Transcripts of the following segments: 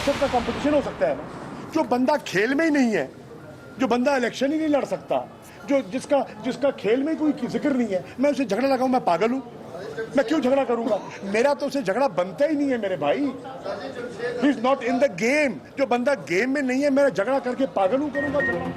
सियासत का कंपटीशन हो सकता है ना। जो बंदा खेल में ही नहीं है, जो बंदा इलेक्शन ही नहीं लड़ सकता, जो जिसका खेल में कोई जिक्र नहीं है, मैं उसे झगड़ा लगाऊं? मैं पागल हूं? मैं क्यों झगड़ा करूंगा? मेरा तो उसे झगड़ा बनता ही नहीं है मेरे भाई। He is not in the game. जो बंदा गेम में नहीं है, मैं झगड़ा करके पागल हूं करूंगा झगड़ा?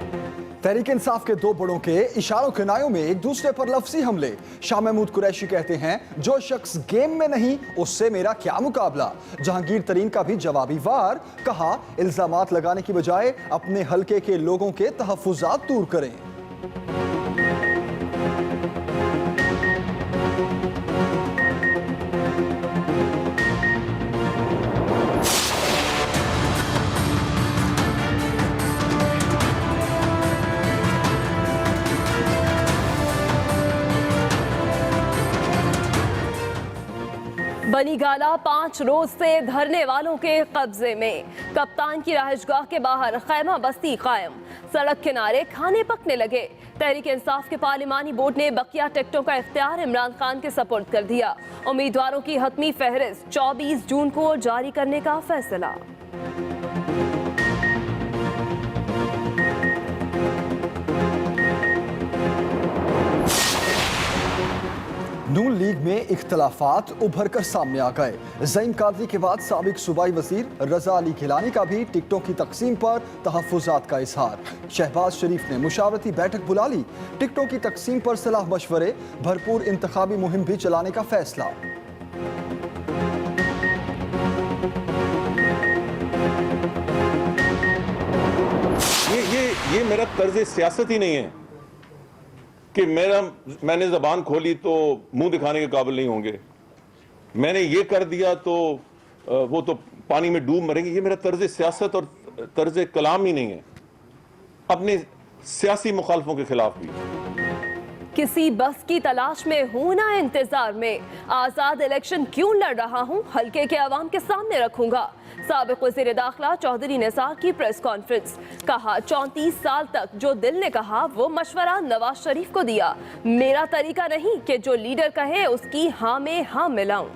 तहरीक इंसाफ के दो बड़ों के इशारों किनायों में एक दूसरे पर लफ्जी हमले। शाह महमूद कुरैशी कहते हैं, जो शख्स गेम में नहीं उससे मेरा क्या मुकाबला। जहांगीर तरीन का भी जवाबी वार, कहा इल्जामात लगाने की बजाय अपने हलके के लोगों के तहफ्फुजात दूर करें। बनी गाला 5 रोज से धरने वालों के कब्जे में। कप्तान की रहायशगाह के बाहर खैमा बस्ती कायम। सड़क किनारे खाने पकने लगे। तहरीक इंसाफ के पार्लिमानी बोर्ड ने बकिया टिकटों का इख्तियार इमरान खान के सपुर्द कर दिया। उम्मीदवारों की हतमी फहरिस्त 24 जून को जारी करने का फैसला। नून लीग में इख्तलाफात उभर कर सामने आ गए। ज़ईम कादरी के बाद साबिक सूबाई वजीर रजा अली गिलानी का भी टिकटों की तकसीम पर तहफ्फुजात का इजहार। शहबाज शरीफ ने मुशावरती बैठक बुला ली। टिकटों की तकसीम पर सलाह मशवरे, भरपूर इंतखाबी मुहिम भी चलाने का फैसला। ये मेरा तर्ज सियासत ही नहीं है कि मैंने जबान खोली तो मुंह दिखाने के काबिल नहीं होंगे, मैंने ये कर दिया तो वो तो पानी में डूब मरेंगे। ये मेरा तर्ज सियासत और तर्ज कलाम ही नहीं है, अपने सियासी मुखालफों के खिलाफ भी। किसी बस की तलाश में हूं ना इंतजार में, आजाद इलेक्शन क्यों लड़ रहा हूं, हल्के के अवाम के सामने रखूंगा। साबिक वज़ीर दाखिला चौधरी निसार की प्रेस कॉन्फ्रेंस। कहा 34 साल तक जो दिल ने कहा वो मशवरा नवाज शरीफ को दिया। मेरा तरीका नहीं कि जो लीडर कहे उसकी हाँ में हाँ मिलाऊं।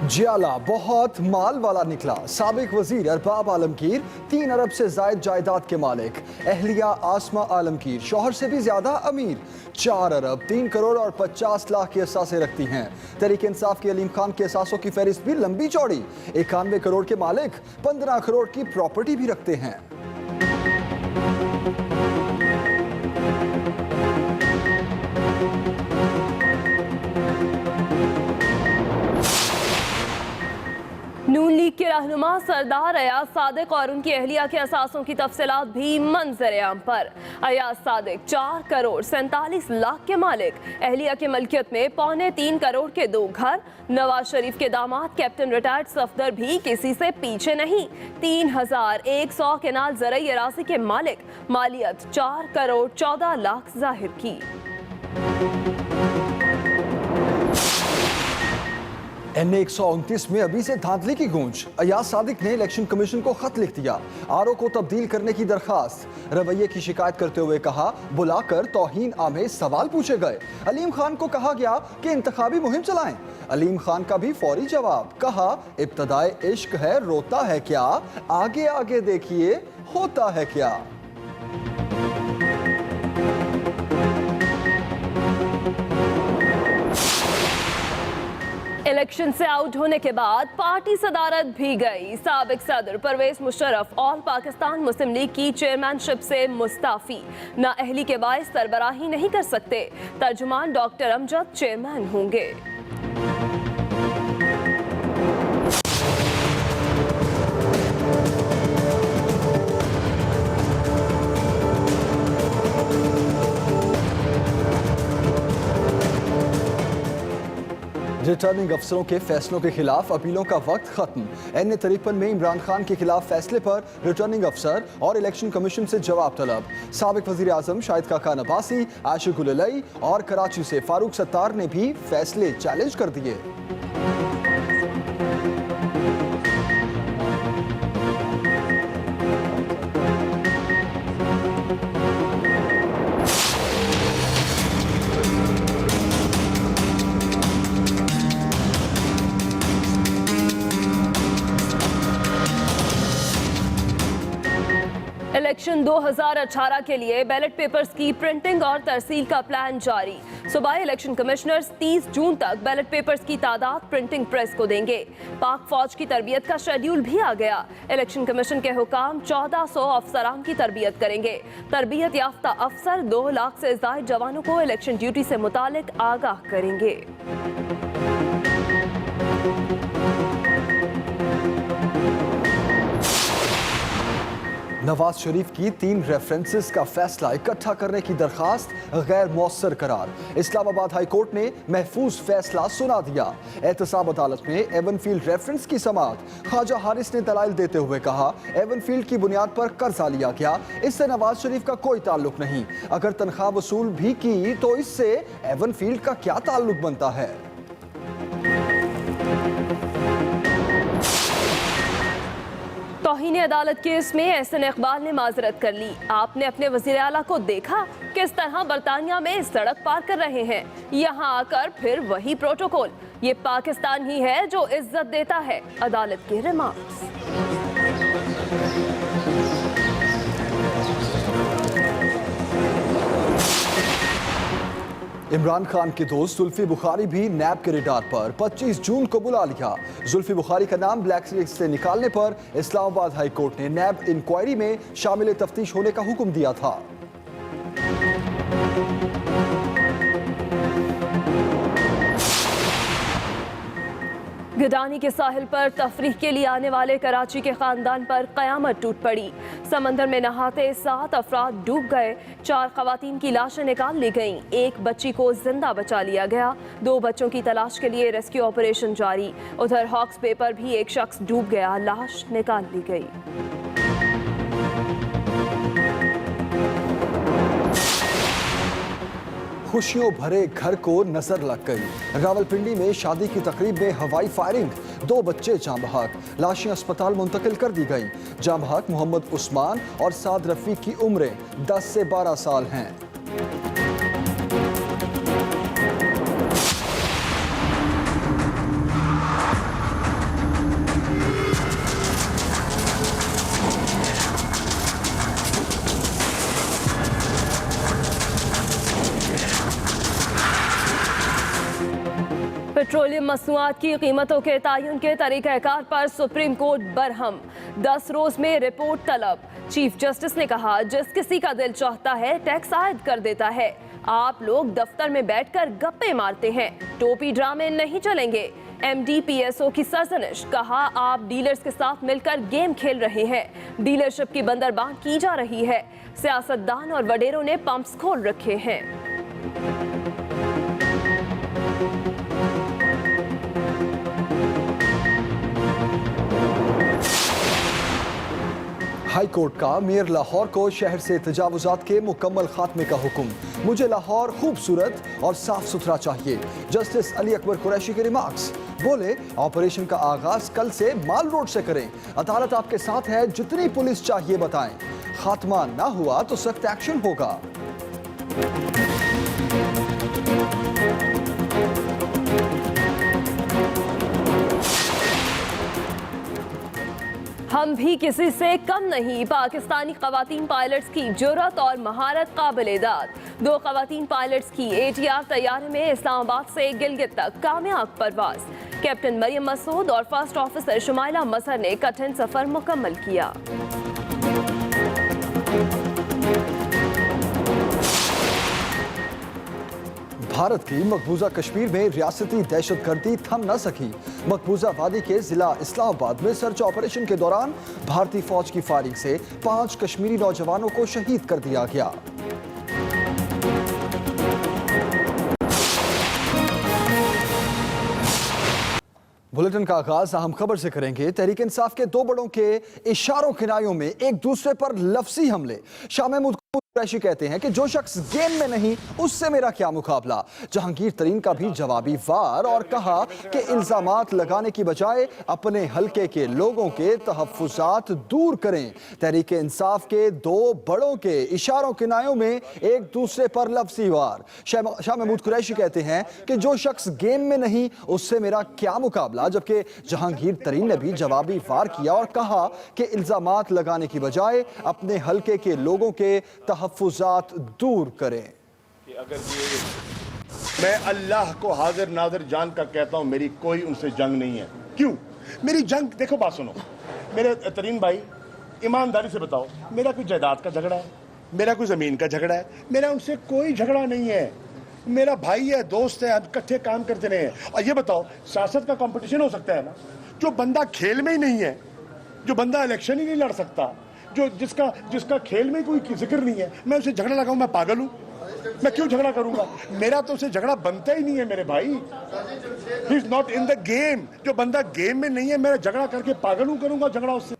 जियाला बहुत माल वाला निकला। साबिक वजीर अरबाब आलमगीर 3 अरब से जायद जायदाद के मालिक। अहलिया आसमा आलमगीर शौहर से भी ज्यादा अमीर। 4 अरब 3 करोड़ और 50 लाख के असासे रखती हैं। तहरीक इंसाफ के अलीम खान के असासों की फहरिस्त भी लंबी चौड़ी। 91 करोड़ के मालिक 15 करोड़ की प्रॉपर्टी भी रखते हैं। नून लीग के रहनुमा सरदार अयाज सादिक और उनकी अहलिया के असासों की तफसीलात भी मंजर-ए-आम पर। अयाज सादिक 4 करोड़ 47 लाख के मालिक। अहलिया के मलकियत में 2.25 करोड़ के 2 घर। नवाज शरीफ के दामाद कैप्टन रिटायर्ड सफदर भी किसी से पीछे नहीं। 3100 केनाल ज़रई अराज़ी के मालिक। मालियत 4 करोड़ 14 लाख जाहिर की। NA 129 में अभी से धांधली की गूंज। अयाज सादिक ने इलेक्शन कमीशन को खत लिख दिया। आरओ को तब्दील करने की दरखास्त। रवैये की शिकायत करते हुए कहा बुलाकर तौहीन आमेज सवाल पूछे गए। अलीम खान को कहा गया कि इंतखाबी मुहिम चलाएं। अलीम खान का भी फौरी जवाब। कहा इब्तदाए इश्क है रोता है क्या, आगे आगे देखिए होता है क्या। इलेक्शन से आउट होने के बाद पार्टी सदारत भी गई। साबिक सदर परवेज मुशर्रफ ऑल पाकिस्तान मुस्लिम लीग की चेयरमैनशिप से मुस्ताफी। नाअहली के बायस सरबराही नहीं कर सकते। तर्जुमान डॉक्टर अमजद चेयरमैन होंगे। रिटर्निंग अफसरों के फैसलों के खिलाफ अपीलों का वक्त खत्म। NA 53 में इमरान खान के खिलाफ फैसले पर रिटर्निंग अफसर और इलेक्शन कमीशन से जवाब तलब। साबिक वजीर आजम शाहिद खाकान अब्बासी, आशिक उल अलई और कराची से फारूक सत्तार ने भी फैसले चैलेंज कर दिए। इलेक्शन 2018 के लिए बैलेट पेपर्स की प्रिंटिंग और तरसील का प्लान जारी। सूबाई इलेक्शन कमिश्नर्स 30 जून तक बैलेट पेपर्स की तादाद प्रिंटिंग प्रेस को देंगे। पाक फौज की तरबियत का शेड्यूल भी आ गया। इलेक्शन कमीशन के हुकाम 1400 अफसरान की तरबियत करेंगे। तरबियत याफ्ता अफसर 2 लाख से ज्यादा जवानों को इलेक्शन ड्यूटी से मुतालिक आगाह करेंगे। नवाज शरीफ की 3 रेफरेंसेस का फैसला इकट्ठा करने की दरखास्त गैर मौसर करार। इस्लामाबाद हाई कोर्ट ने महफूज फैसला सुना दिया। एहतसाब अदालत में एवनफील्ड रेफरेंस की समाअत। ख्वाजा हारिस ने दलाइल देते हुए कहा, एवनफील्ड की बुनियाद पर कर्जा लिया गया, इससे नवाज शरीफ का कोई ताल्लुक नहीं। अगर तनख्वाह वसूल भी की तो इससे एवनफील्ड का क्या ताल्लुक बनता है। तौहीन अदालत केस में एहसन इकबाल ने माजरत कर ली। आपने अपने वज़ीर आला को देखा किस तरह बरतानिया में सड़क पार कर रहे हैं, यहाँ आकर फिर वही प्रोटोकॉल। ये पाकिस्तान ही है जो इज्जत देता है। अदालत के रिमार्क्स। इमरान खान के दोस्त जुल्फी बुखारी भी नैब के रिडार पर 25 जून को बुला लिया। जुल्फी बुखारी का नाम ब्लैक लिस्ट से निकालने पर इस्लामाबाद हाई कोर्ट ने नैब इंक्वायरी में शामिल तफ्तीश होने का हुक्म दिया था। गिडानी के साहिल पर तफरीह के लिए आने वाले कराची के खानदान पर कयामत टूट पड़ी। समंदर में नहाते 7 अफराद डूब गए। 4 खवातीन की लाशें निकाल ली गईं। 1 बच्ची को जिंदा बचा लिया गया। 2 बच्चों की तलाश के लिए रेस्क्यू ऑपरेशन जारी। उधर हॉक्स बे पर भी एक शख्स डूब गया, लाश निकाल ली गई। खुशियों भरे घर को नजर लग गई। रावलपिंडी में शादी की तकरीब में हवाई फायरिंग, 2 बच्चे जाँ बहक। लाशें अस्पताल मुंतकिल कर दी गई। जाँ बहक मोहम्मद उस्मान और साद रफीक की उम्रें 10 से 12 साल हैं। पेट्रोलियम मसनूआत की कीमतों के तयन के तरीक़ाकार पर सुप्रीम कोर्ट बरहम। 10 रोज में रिपोर्ट तलब। चीफ जस्टिस ने कहा, जिस किसी का दिल चाहता है टैक्स आयद कर देता है। आप लोग दफ्तर में बैठकर गप्पे मारते हैं, टोपी ड्रामे नहीं चलेंगे। MDPSO की सरजनिश। कहा, आप डीलर्स के साथ मिलकर गेम खेल रहे हैं। डीलरशिप की बंदरबांट की जा रही है। सियासतदान और वडेरों ने पंप्स खोल रखे हैं। हाई कोर्ट का मेयर लाहौर को शहर से तजावुजात के मुकम्मल खात्मे का हुक्म। मुझे लाहौर खूबसूरत और साफ सुथरा चाहिए। जस्टिस अली अकबर कुरैशी के रिमार्क्स। बोले, ऑपरेशन का आगाज कल से माल रोड से करें। अदालत आपके साथ है, जितनी पुलिस चाहिए बताएं। खात्मा ना हुआ तो सख्त एक्शन होगा। हम भी किसी से कम नहीं। पाकिस्तानी खवातीन पायलट्स की जुर्रत और महारत काबिल-ए-दाद। 2 खवातीन पायलट्स की ATR तैयारे में इस्लामाबाद से गिलगित तक कामयाब परवाज। कैप्टन मरियम मसूद और फर्स्ट ऑफिसर शुमाइला मजहर ने कठिन सफर मुकम्मल किया। भारत की मकबूजा कश्मीर में रियासती दहशतगर्दी थम न सकी। मकबूजा वादी के जिला इस्लामाबाद में सर्च ऑपरेशन के दौरान भारतीय फौज की फायरिंग से 5 कश्मीरी नौजवानों को शहीद कर दिया गया। बुलेटिन का आगाज अहम खबर से करेंगे। तहरीक इंसाफ के 2 बड़ों के इशारों किनायों में एक दूसरे पर लफ्जी हमले। शाह महमूद कुरैशी कहते हैं कि जो शख्स गेम में नहीं उससे मेरा क्या मुकाबला। जहांगीर तरीन का भी जवाबी वार और कहा कि इल्जामात लगाने की बजाय अपने हलके के लोगों के तहफ्फुजात दूर करें। तहरीक इंसाफ के दो बड़ों के इशारों किनायों में एक दूसरे पर लफ्ज़ी वार। शाह महमूद कुरैशी कहते हैं कि जो शख्स गेम में नहीं उससे मेरा क्या मुकाबला, जबकि जहांगीर तरीन ने भी जवाबी वार किया और कहा कि इल्जामात लगाने की बजाय अपने हलके के लोगों के तहफ्फुजात दूर करें। मैं अल्लाह को हाजिर नाजिर जान कर कहता हूं, मेरी कोई उनसे जंग नहीं है। क्यों मेरी जंग? देखो बात सुनो मेरे तरीन भाई, ईमानदारी से बताओ, मेरा कोई जायदाद का झगड़ा है, मेरा कोई जमीन का झगड़ा है? मेरा उनसे कोई झगड़ा नहीं है। मेरा भाई है, दोस्त है, हम इकट्ठे काम करते रहे हैं। और ये बताओ, सियासत का कंपटीशन हो सकता है ना? जो बंदा खेल में ही नहीं है, जो बंदा इलेक्शन ही नहीं लड़ सकता, जो जिसका खेल में कोई जिक्र नहीं है, मैं उसे झगड़ा लगाऊं? मैं पागल हूं? मैं क्यों झगड़ा करूंगा? मेरा तो उसे झगड़ा बनता ही नहीं है मेरे भाई। He is not in the game. जो बंदा गेम में नहीं है, मैं झगड़ा करके पागल हूं करूंगा झगड़ा उससे?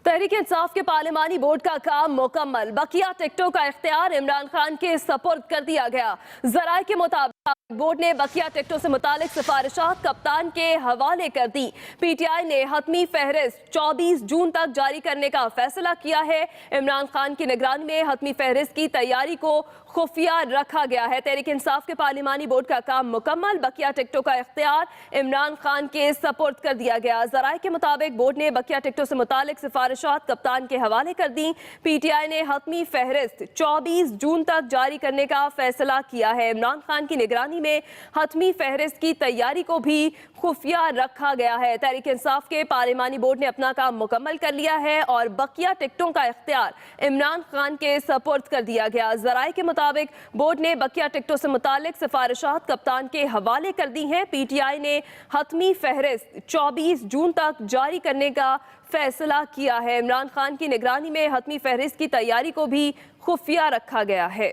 तहरीक इंसाफ के पार्लिमानी बोर्ड का काम मुकम्मल। बकिया टिकटों का इख्तियार इमरान खान के सपुर्द कर दिया गया। जराये के मुताबिक बोर्ड ने बकिया टिकटों से मुतालिक सिफारिशात कप्तान के हवाले कर दी। पीटीआई ने हतमी फहरिस्त 24 जून तक जारी करने का फैसला किया है। इमरान खान की निगरानी में हतमी फहरिस्त की तैयारी को खुफिया रखा गया है। तहरीक इंसाफ के पार्लिमानी बोर्ड का काम मुकम्मल। बकिया टिकटों का इख्तियार इमरान खान के सपुर्द कर दिया गया। जराये के मुताबिक बोर्ड ने बकिया टिकटों से मुतालिक सिफारिशात कप्तान के हवाले कर दी। पीटीआई ने हतमी फहरिस्त 24 जून तक जारी करने का फैसला किया है। इमरान खान की निगरानी में हतमी फहरिस्त की तैयारी को भी खुफिया रखा गया है। तहरीक इंसाफ के पार्लिमानी बोर्ड ने अपना काम मुकम्मल कर लिया है और बकिया टिकटों का इख्तियार इमरान खान के सपुर्द कर दिया गया। जराये के मुताबिक बोर्ड ने बकिया टिकटों से मुतालिक सिफारिशात कप्तान के हवाले कर दी हैं। पीटीआई ने हतमी फहरिस्त 24 जून तक जारी करने का फैसला किया है। इमरान खान की निगरानी में हतमी फहरिस्त की तैयारी को भी खुफिया रखा गया है।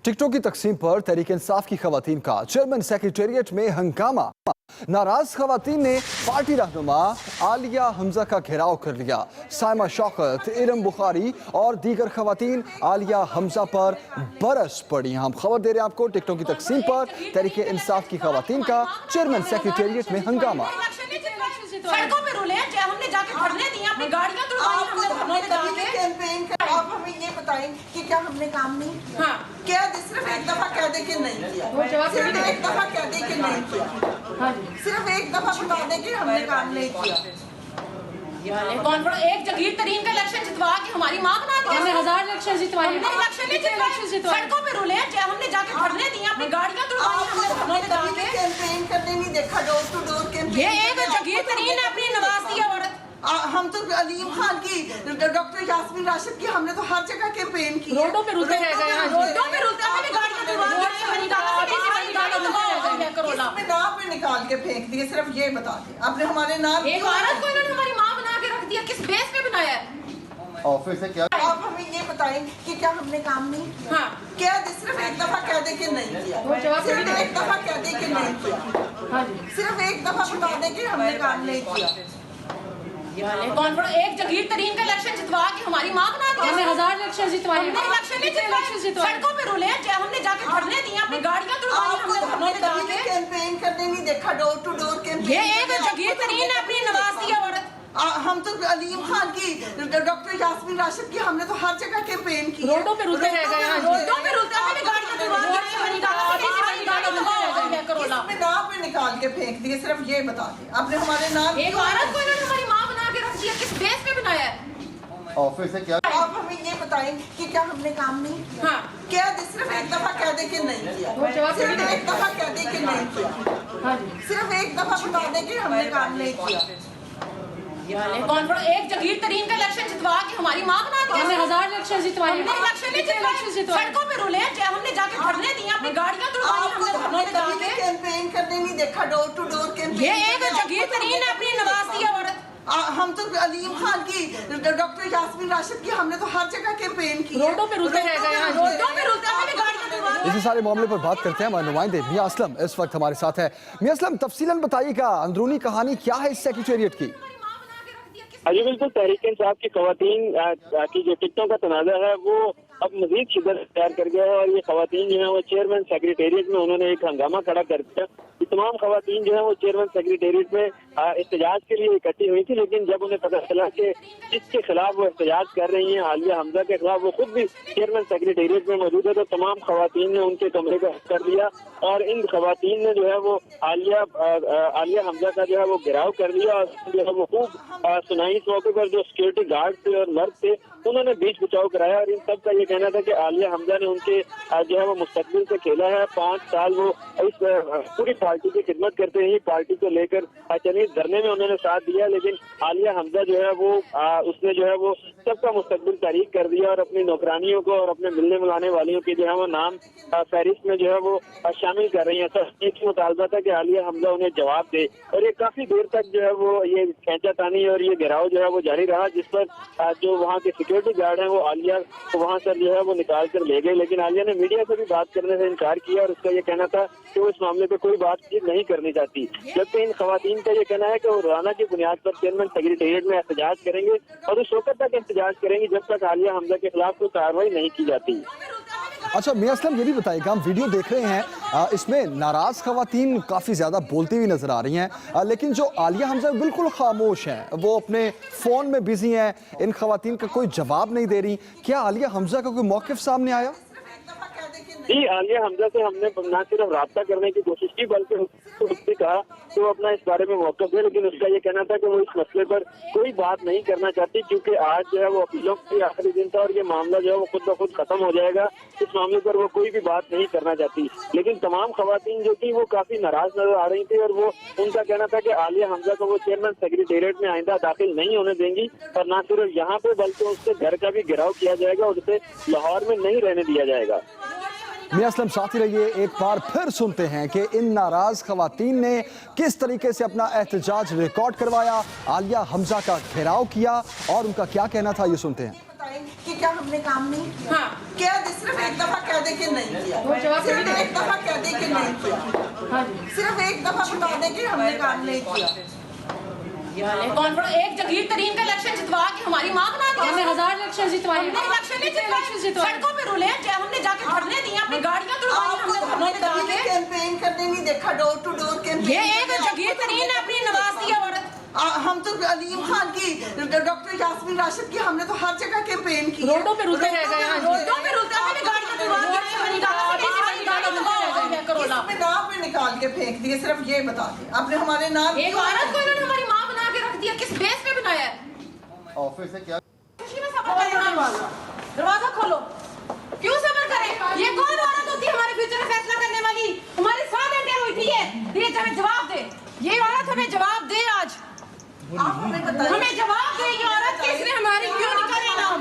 टिकटों की तकसीम पर तहरीक इंसाफ की खवातीन का चेयरमैन सेक्रेटेरिएट में हंगामा। नाराज खवातीन ने पार्टी रहनुमा आलिया हमजा का घेराव कर लिया। साइमा शौकत, इरम बुखारी और दीगर खवातीन आलिया हमजा पर बरस पड़ी। हम खबर दे रहे हैं आपको टिकटों की तकसीम पर तहरीक इंसाफ की खवातीन का चेयरमैन सेक्रेटेरिएट में हंगामा। सड़कों पे रुले हैं, हमने जाके धरने दिए, अपनी गाड़ियां तुड़वाई, हमने धरने कैंपेन कर। आप हमें ये बताएं कि क्या हमने काम नहीं किया? हाँ। क्या सिर्फ एक दफा कह दे कि नहीं किया? सिर्फ एक दफा कह दे कि नहीं किया? सिर्फ एक दफा बता दे कि हमने काम नहीं किया। एक जगीर तरीन का इलेक्शन जितवा के हमारी मां बना दिया। हमने 1000 इलेक्शन जितवाए। हमने इलेक्शन जितवाए। सड़कों पे रुले हैं, हमने जाके धरने दिए, अपनी गाड़ियां तुड़वाई, हमने धरने कैंपेन करने नहीं देखा, डोर टू डोर कैंपेन। ये एक जगीर तरीन है, अपनी नवाज दी औरत। हम तो अलीम खान की, डॉक्टर यास्मीन राशिद की, हमने तो हर जगह कैंपेन की। रोडों पे रुलते रह गए हैं, रोडों पे रुलते हैं, हमें गाड़ियां तुड़वा दी, इसमें नाम पे निकाल के फेंक दिए। सिर्फ ये बता दें, आपने हमारे नाम एक औरत को इन्होंने हमारी मां बना के रख दिया। किस बेस पे बनाया है? ऑफिस है क्या? आप हमें ये बताएं कि क्या हमने काम नहीं किया? हाँ। क्या सिर्फ एक दफा कह दे कि नहीं किया? सिर्फ एक दफा कह दे कि नहीं किया? सिर्फ एक दफा बता दे कि हमने काम नहीं किया। एक जगीर तरीन का इलेक्शन जितवा के हमारी मां बना दिया। हमने 1000 इलेक्शन जितवाए। हमने इलेक्शन जितवाए। सड़कों पे रुले हैं, हमने जाके धरने दिए, अपनी गाड़ियां तुड़वाई, हमने धरने कैंपेन करने नहीं देखा, डोर टू डोर कैंपेन। ये एक जगीर तरीन है, अपनी नवाज दी औरत। हम तो अलीम खान की, डॉक्टर यास्मीन राशिद की, हमने तो हर जगह कैंपेन की। रोडों पे रुलते रह गए हैं, रोडों पे रुलते हैं, हमें गाड़ियां तुड़वा दी, इसमें नाम पे निकाल के फेंक दिए। सिर्फ ये बता दें, आपने हमारे नाम एक औरत को इन्होंने हमारी मां बना के रख दिया। किस बेस पे बनाया है? ऑफिस है क्या? आप हमें ये बताएं कि क्या हमने काम नहीं किया? हाँ। क्या सिर्फ एक दफा कह दे कि नहीं किया? सिर्फ एक दफा कह दे कि नहीं किया? सिर्फ एक दफा बता दे कि हमने काम नहीं किया। एक जगीर तरीन का इलेक्शन जितवा के हमारी मां बना दिया। हमने 1000 इलेक्शन जितवाए। हमने इलेक्शन जितवाए। सड़कों पे रुले हैं, हमने जाके धरने दिए, अपनी गाड़ियां तुड़वाई, हमने धरने कैंपेन करने नहीं देखा, डोर टू डोर कैंपेन। ये एक जगीर तरीन है, अपनी नवाज दी औरत। हम तो अलीम खान की, डॉक्टर यास्मीन राशिद की, हमने तो हर जगह कैंपेन की। रोडों पे रुलते रह गए हैं, रोडों पे रुलते हैं, हमें गाड़ियां तुड़वा दी। इसी सारे मामले पर बात करते हैं हमारे नुमाइंदे मियां असलम इस वक्त हमारे साथ है। मियां असलम, तफसीलन बताइएगा अंदरूनी कहानी क्या है इस सेक्रेटेरिएट की? मां बना के रख दिया। जी बिल्कुल, तहरीक इंसाफ की खवातीन की जो टिकटों का तनाज़ा है वो अब मजीद शिद्दत इख्तियार कर गया है और ये खवातीन जो है वो चेयरमैन सेक्रेटेरिएट में उन्होंने एक हंगामा खड़ा कर दिया। ये तमाम खवातीन जो है वो चेयरमैन सेक्रेटेरिएट में एहतजाज के लिए इकट्ठी हुई थी, लेकिन जब उन्हें पता चला कि जिसके खिलाफ वो एहतजाज कर रही हैं आलिया हमजा के खिलाफ, वो खुद भी चेयरमैन सेक्रेटेरिएट में मौजूद है, तो तमाम खवातीन ने उनके कमरे का कर दिया और इन खवातीन ने जो है वो आलिया हमजा का जो है वो घेराव कर लिया और जो है वो खूब सुनाई। इस मौके पर जो सिक्योरिटी गार्ड थे और मर्द थे उन्होंने बीच बचाव कराया और इन सब का ये कहना था कि आलिया हमजा ने उनके जो है वो मुस्तकबिल से खेला है। 5 साल वो इस पूरी पार्टी की खिदमत करते रही, पार्टी को लेकर चलिए धरने में उन्होंने साथ दिया, लेकिन आलिया हमजा जो है वो उसने जो है वो सबका मुस्तकबिल तारीख कर दिया और अपनी नौकरानियों को और अपने मिलने मिलाने वालियों के जो है वो नाम फहरिस्त में जो है वो शामिल कर रही है। सब एक मुतालबा था कि आलिया हमजा उन्हें जवाब दे और ये काफी देर तक जो है वो ये खींचातानी और ये घेराव जो है वो जारी रहा, जिस पर जो वहाँ के सिक्योरिटी गार्ड हैं वो आलिया को वहाँ से जो है वो निकाल कर ले गए, लेकिन आलिया ने मीडिया से भी बात करने से इनकार किया और उसका ये कहना था कि वो इस मामले पे कोई बातचीत नहीं करनी चाहती। जबकि इन खवातीन का ये कहना है कि वो रोजाना की बुनियाद पर चेयरमैन सेक्रेटेरिएट में एहतजाज करेंगे और उस वक्त तक एहतजाज करेंगे जब तक आलिया हमजा के खिलाफ कोई कार्रवाई नहीं की जाती। अच्छा मियां असलम, ये भी बताइएगा, हम वीडियो देख रहे हैं इसमें नाराज खवातीन काफ़ी ज़्यादा बोलती हुई नजर आ रही हैं, लेकिन जो आलिया हमजा बिल्कुल खामोश हैं, वो अपने फ़ोन में बिजी हैं, इन खवातीन का कोई जवाब नहीं दे रही। क्या आलिया हमजा का कोई मौक़िफ़ सामने आया? जी, आलिया हमजा से हमने न सिर्फ राब्ता करने की कोशिश की बल्कि उसने कहा कि वो अपना इस बारे में मौक़िफ़ है, लेकिन उसका ये कहना था कि वो इस मसले पर कोई बात नहीं करना चाहती क्योंकि आज जो है वो अपीलों का आखिरी दिन था और ये मामला जो है वो खुद ब खुद खत्म हो जाएगा। इस मामले पर वो कोई भी बात नहीं करना चाहती, लेकिन तमाम खवातीन जो थी वो काफी नाराज नजर आ रही थी और वो उनका कहना था कि आलिया हमजा को वो चेयरमैन सेक्रेटेरिएट में आइंदा दाखिल नहीं होने देंगी और न सिर्फ यहाँ पे बल्कि उसके घर का भी घेराव किया जाएगा और उसे लाहौर में नहीं रहने दिया जाएगा। मियां असलम साथ ही रहिए, एक बार फिर सुनते हैं कि इन नाराज खवातीन ने किस तरीके से अपना एहतजाज रिकॉर्ड करवाया, आलिया हमजा का घेराव किया और उनका क्या कहना था, ये सुनते हैं। कि क्या हमने काम नहीं किया? हाँ। क्या सिर्फ एक दफा कह दे कि नहीं किया, सिर्फ एक दफा कह दे कि नहीं किया, सिर्फ एक दफा बता दे कि हमने काम नहीं किया। एक जगीर तरीन का इलेक्शन जितवा के हमारी माँ बना दिया। हमने 1000 इलेक्शन जितवाए, हमने इलेक्शन नहीं जितवाए, सड़कों पे रुले, हमने जाके धरने दिए, अपनी गाड़ियां तुड़वाई, हमने धरने दिए, कैंपेन करने नहीं देखा, डोर टू डोर कैंपेन। ये एक जगीर तरीन ने अपनी नवाज दिया औरत। हम तो अलीम खान की, डॉक्टर यास्मीन राशिद की, हमने तो हर जगह कैंपेन की, रोडों पे रुलते रह गए, रोडों पे रुलते, हमने गाड़ियां तुड़वा दी, नाम पे निकाल के फेंक दिए। सिर्फ ये बता दें, आपने हमारे नाम एक औरत को इन्होंने हमारी माँ बना के रख दिया, किस बेस पे बनाया है? ऑफिस से क्या दरवाजा खोलो, क्यों सब्र करें? ये कौन औरत होती है हमारे फ्यूचर में फैसला करने वाली? हमारे साथ एंटर हुई थी ये हमें जवाब दे, ये औरत हमें जवाब दे, आज हमें जवाब दे, ये औरत किसने हमारी क्यों निकाली नाम?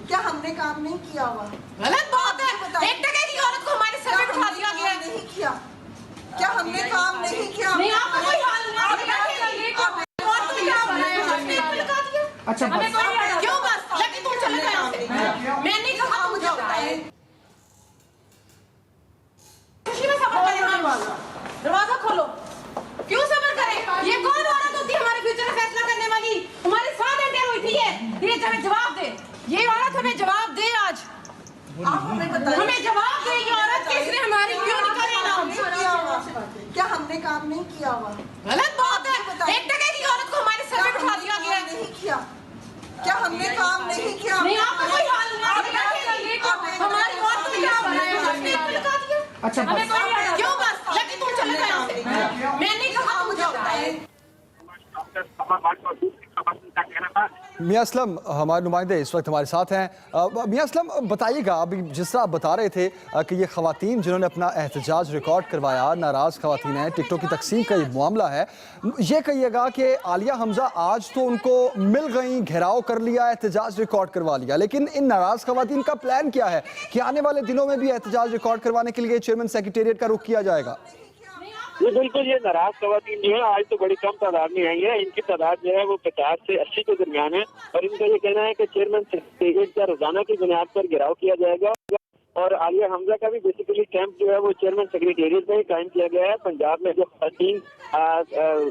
क्या हमने काम नहीं किया हुआ? गलत बात है, एक टके की औरत को हमारे सर पे बिठा दिया गया है। नहीं किया, क्या हमने काम नहीं किया? नहीं, आपका कोई हाल नहीं, अच्छा क्यों बस लेकिन तुम चले गए, मैं नहीं कहा मुझे बताए, खुशी में सब्र करें, दरवाजा खोलो, क्यों सब्र करें? ये कौन औरत होती है हमारे फ्यूचर में फैसला करने वाली? हमारे साथ एंटर हुई थी ये हमें जवाब दे, ये औरत हमें जवाब दे, आज हमें जवाब दे, ये औरत किसने हमारी क्यों निकाली नाम? क्या हमने काम नहीं किया हुआ? गलत बात है, एक टके की औरत को हमारे सर पे बिठा दिया गया है। नहीं किया, क्या हमने काम नहीं किया? नहीं, आपका कोई हाल नहीं, हमारी औरत को क्या बनाया, हमने लगा दिया। अच्छा क्यों बस लेकिन तुम चले गए, मैं नहीं कहा मुझे बताए। मियां असलम हमारे नुमाइंदे इस वक्त हमारे साथ हैं। मियां असलम बताइएगा, अभी जिस तरह आप बता रहे थे कि ये खवातीन जिन्होंने अपना एहतजाज रिकॉर्ड करवाया, नाराज़ खवातीन हैं, टिकटों की तकसीम का ये मामला है, ये कहिएगा कि आलिया हमजा आज तो उनको मिल गई, घेराव कर लिया, एहतजाज रिकॉर्ड करवा लिया, लेकिन इन नाराज़ खवातीन का प्लान क्या है कि आने वाले दिनों में भी एहतजाज रिकॉर्ड करवाने के लिए चेयरमैन सेक्रेटेरिएट का रुख किया जाएगा? जी बिल्कुल, ये नाराज खवातीन जो है आज तो बड़ी कम तादाद में आई है, इनकी तादाद जो है वो 50 से 80 के दरमियान है और इनका ये कहना है कि चेयरमैन सेक्रेटेरिएट का रोजाना की बुनियाद पर घेराव किया जाएगा और आलिया हमजा का भी बेसिकली कैंप जो है वो चेयरमैन सेक्रेटेरिएट में ही कायम किया गया है। पंजाब में जो खवातीन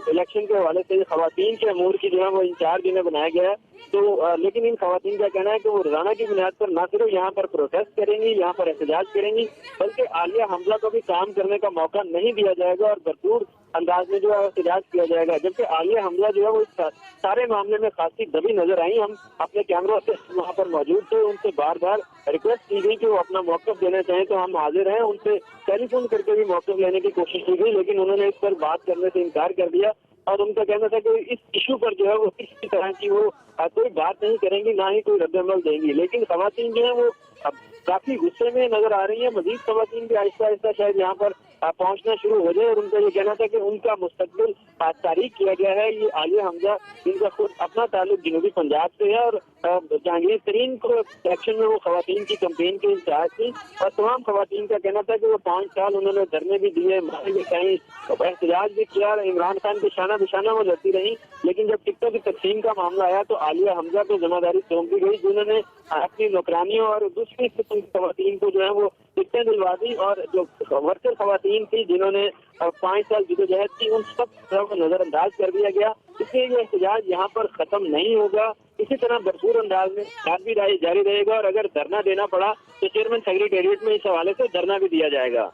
इलेक्शन के हवाले से खवातीन के अमूर की जो है वो इंचार्ज इन्हें बनाया गया है। तो लेकिन इन खवातीन का कहना है कि वो रोजाना की बुनियाद पर न सिर्फ यहाँ पर प्रोटेस्ट करेंगी, यहाँ पर एहतजाज करेंगी, बल्कि आलिया हमजा को भी काम करने का मौका नहीं दिया जाएगा और भरपूर अंदाज में जो है एहतजाज किया जाएगा। जबकि आलिया हमजा जो है वो इस सारे मामले में खासी दबी नजर आई। हम अपने कैमरों से वहाँ पर मौजूद थे, उनसे बार बार रिक्वेस्ट की गई कि वो अपना मौकफ देना चाहें तो हम हाजिर हैं। उनसे टेलीफोन करके भी मौकफ लेने की कोशिश की गई, लेकिन उन्होंने इस पर बात करने से इनकार कर दिया और उनका कहना था कि इस इशू पर जो है वो किसी तरह की वो कोई बात नहीं करेंगी, ना ही कोई रद्द-ए-अमल देंगी। लेकिन खवातीन जो है वो अब काफी गुस्से में नजर आ रही है। मजीद खवातीन भी आहिस्ता आहिस्ता शायद यहाँ पर पहुंचना शुरू हो जाए और उनका ये कहना था कि उनका मुस्तकबिल तारीख किया गया है। ये आलिया हमजा जिनका खुद अपना ताल्लुक जनूबी पंजाब से है और जहांगीर तरीन को इलेक्शन में वो खवातीन की कैंपेन के इंचार्ज थी और तमाम खवातीन का कहना था कि वो 5 साल उन्होंने धरने भी दिए, मारे भी कहीं, एहतजाज भी किया और इमरान खान के शाना बिशाना वो लड़ती रही। लेकिन जब टिकटों की तकसीम का मामला आया तो आलिया हमजा को जिम्मेदारी सौंपी गई, जिन्होंने अपनी नौकरानियों और दूसरी किस्म की खवातीन को जो है वो टिकटें दिलवा दी और जो वर्कर खवातीन थी जिन्होंने 5 साल जदोजहद की, उन सब को नजरअंदाज कर दिया गया। इसलिए ये एहतजाज यहाँ पर खत्म नहीं होगा। इसी तरह भरपूर अंदाज में भी जारी रहेगा और अगर धरना देना पड़ा तो चेयरमैन सेक्रेटेरिएट में इस हवाले से धरना भी दिया जाएगा।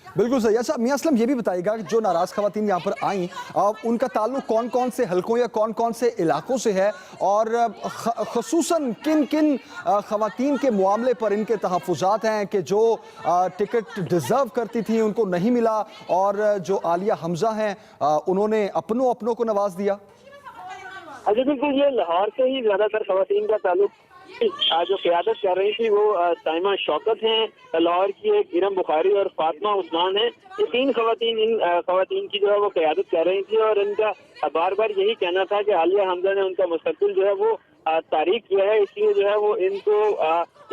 बिल्कुल सही। अच्छा मियां असलम, ये भी बताइएगा कि जो नाराज खवातीन यहाँ पर आई उनका ताल्लुक कौन कौन से हलकों या कौन कौन से इलाकों से है और खसूसन किन किन खवातीन के मामले पर इनके तहफ़्फ़ुज़ात हैं कि जो टिकट डिज़र्व करती थी उनको नहीं मिला और जो आलिया हमजा हैं उन्होंने अपनों को नवाज दिया? अच्छा, बिल्कुल ये लाहौर से ही ज्यादातर खवातीन का ताल्लुक जो क़यादत कर रही थी वो साइमा शौकत हैं, लाहौर की एक इरम बुखारी और फातिमा उस्मान है। ये 3 खवातीन इन खवातीन की जो है वो क़यादत कर रही थी और इनका बार बार यही कहना था कि आलिया हमजा ने उनका मुस्तकबिल जो है वो तारीख किया है, इसलिए जो है वो इनको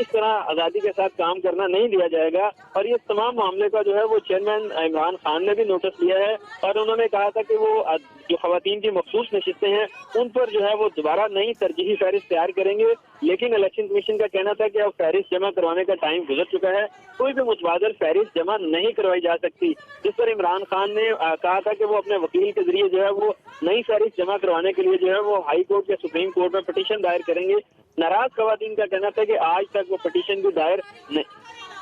इस तरह आज़ादी के साथ काम करना नहीं दिया जाएगा। और ये तमाम मामले का जो है वो चेयरमैन इमरान खान ने भी नोटिस लिया है और उन्होंने कहा था कि वो जो खवातीन की मखसूस नशिस्तें हैं उन पर जो है वो दोबारा नई तरजीही फहरिस्त तैयार करेंगे। लेकिन इलेक्शन कमीशन का कहना था कि अब फहरिस्त जमा करवाने का टाइम गुजर चुका है, कोई भी मुतबादल फहरिस्त जमा नहीं करवाई जा सकती। जिस पर इमरान खान ने कहा था कि वो अपने वकील के जरिए जो है वो नई फहरिस्त जमा करवाने के लिए जो है वो हाई कोर्ट या सुप्रीम कोर्ट में पिटीशन दायर करेंगे। नाराज खवातीन का कहना था कि आज तक वो पिटीशन भी दायर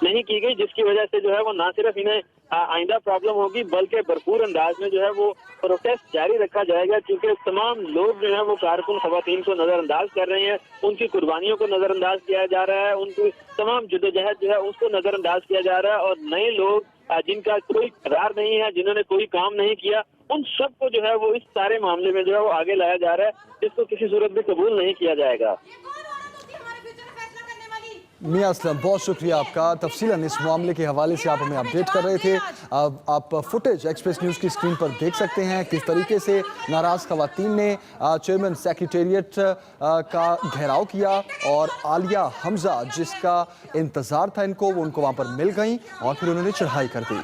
नहीं की गई, जिसकी वजह से जो है वो ना सिर्फ इन्हें आइंदा प्रॉब्लम होगी बल्कि भरपूर अंदाज में जो है वो प्रोटेस्ट जारी रखा जाएगा, क्योंकि तमाम लोग जो है वो कारकुन खवातीन को नजरअंदाज कर रहे हैं, उनकी कुर्बानियों को नजरअंदाज किया जा रहा है, उनकी तमाम जदोजहद जो है उसको नजरअंदाज किया जा रहा है और नए लोग जिनका कोई करार नहीं है, जिन्होंने कोई काम नहीं किया, उन सबको जो है वो इस सारे मामले में जो है वो आगे लाया जा रहा है, जिसको किसी सूरत भी कबूल नहीं किया जाएगा। मियां असलम, बहुत शुक्रिया आपका। तफसीलन इस मामले के हवाले से आप हमें अपडेट कर रहे थे। आप फुटेज एक्सप्रेस न्यूज़ की स्क्रीन पर देख सकते हैं किस तरीके से नाराज़ खवातीन ने चेयरमैन सेक्रेटेरिएट का घेराव किया और आलिया हमजा जिसका इंतज़ार था इनको, वो उनको वहाँ पर मिल गई और फिर उन्होंने चढ़ाई कर दी।